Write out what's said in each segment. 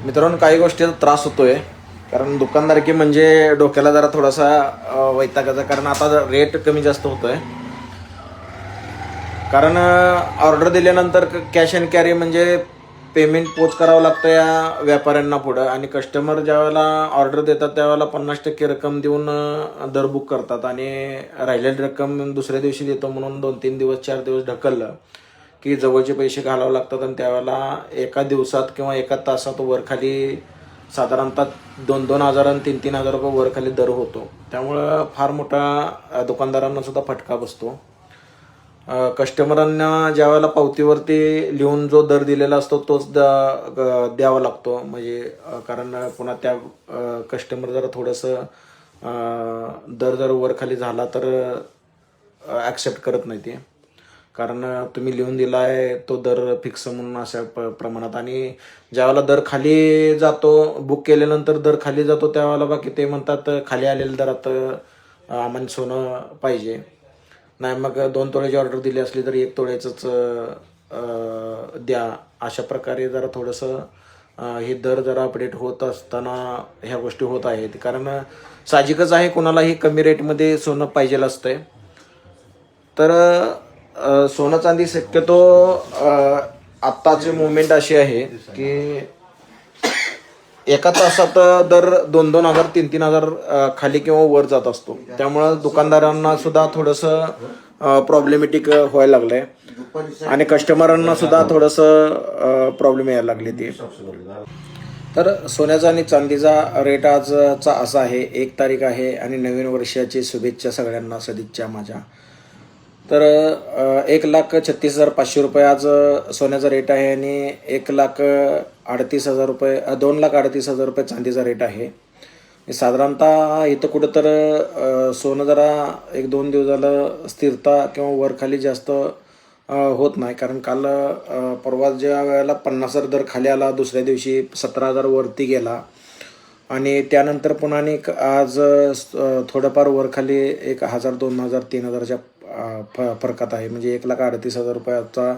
मित्रांनो, काही गोष्टीचा त्रास होतोय कारण दुकानदारकी म्हणजे डोक्याला जरा थोडासा वैतागाचा, कारण आता रेट कमी जास्त होतोय. कारण ऑर्डर दिल्यानंतर कॅश अँड कॅरी म्हणजे पेमेंट पोच करावं लागतं या व्यापाऱ्यांना पुढं, आणि कस्टमर ज्या वेळेला ऑर्डर देतात त्यावेळेला 50% रक्कम देऊन दर बुक करतात, आणि राहिलेली रक्कम दुसऱ्या दिवशी देतो म्हणून 2-3 दिवस 4 दिवस ढकललं की जवळचे पैसे घालावे लागतात, आणि त्यावेळेला एका दिवसात किंवा एका तासात वरखाली साधारणतः 2-2 हजार आणि 3-3 हजार रुपये वरखाली दर होतो. त्यामुळं फार मोठा दुकानदारांना सुद्धा फटका बसतो. कस्टमरांना ज्या वेळेला पावतीवरती लिहून जो दर दिलेला असतो तोच द्यावा लागतो, म्हणजे कारण पुन्हा त्या कस्टमर जरा थोडंसं दर जर वरखाली झाला तर ॲक्सेप्ट करत नाही ते, कारण तुम्ही लिहून दिला आहे तो दर फिक्स म्हणून अशा प्रमाणात. आणि ज्यावेळेला दर खाली जातो, बुक केल्यानंतर दर खाली जातो त्यावेळेला बाकी ते म्हणतात खाली आलेल्या दरात आम्हाला सोनं पाहिजे. नाही मग 2 तोळ्याची ऑर्डर दिली असली तर 1 तोळ्याचंच द्या. अशा प्रकारे जरा थोडंसं हे दर जरा अपडेट होत असताना ह्या गोष्टी होत आहेत, कारण साहजिकच आहे कोणालाही कमी रेटमध्ये सोनं पाहिजेल असतंय. तर सोनं चांदी शक्यतो आत्ताची मुवमेंट अशी आहे की एका तासात दर 2-2 हजार 3-3 हजार खाली किंवा वर जात असतो. त्यामुळं दुकानदारांना सुद्धा थोडंसं प्रॉब्लेमॅटिक व्हायला लागलंय, आणि कस्टमरांना सुद्धा थोडंसं प्रॉब्लेम यायला लागले ते. तर सोन्याचा आणि चांदीचा रेट आजचा असा आहे. 1 तारीख आहे आणि नवीन वर्षाची शुभेच्छा सगळ्यांना, सदिच्छा माझ्या. तर 1,36,500 रुपये आज सोन्याचा रेट आहे, आणि 1,38,000 रुपये 2,38,000 रुपये चांदीचा रेट आहे. साधारणतः इथं कुठं तर सोनं जरा 1-2 दिवस झालं स्थिरता किंवा वरखाली जास्त होत नाही, कारण काल परवा ज्या वेळेला 50,000 दर खाली आला, दुसऱ्या दिवशी 17,000 वरती गेला, आणि त्यानंतर पुन्हा आज थोडंफार वरखाली 1,000, 2,000, 3,000च्या फरकात आहे. म्हणजे 1,38,000 रुपयाचा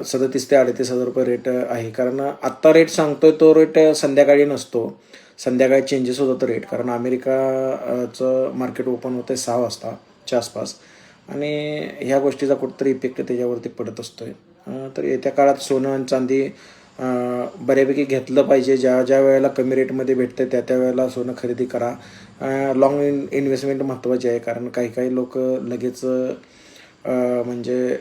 37,000 ते 38,000 रुपये रेट आहे. कारण आत्ता रेट सांगतोय तो रेट संध्याकाळी नसतो, संध्याकाळी चेंजेस होतात रेट, कारण अमेरिकाचं मार्केट ओपन होतं 6 वाजताच्या आसपास, आणि ह्या गोष्टीचा कुठंतरी इफेक्ट त्याच्यावरती पडत असतोय. तर येत्या काळात सोनं आणि चांदी बऱ्यापैकी घेतलं पाहिजे. ज्या वेळेला कमी रेटमध्ये भेटतं त्या वेळेला सोनं खरेदी करा. लॉंग इन्व्हेस्टमेंट महत्त्वाची आहे, कारण काही लोक लगेच म्हणजे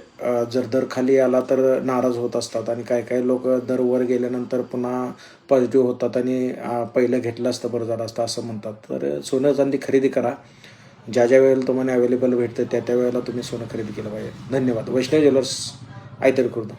जर दर खाली आला तर नाराज होत असतात, आणि काही लोक दर वर गेल्यानंतर पुन्हा पॉझिटिव्ह होतात आणि पहिलं घेतलं असतं बरं झालं असतं असं म्हणतात. तर सोनं चांदी खरेदी करा. ज्या वेळेला तुम्हाला अवेलेबल भेटतं त्या वेळेला तुम्ही सोनं खरेदी केलं पाहिजे. धन्यवाद. वैष्णव ज्वेलर्स, आयतड खुर्द.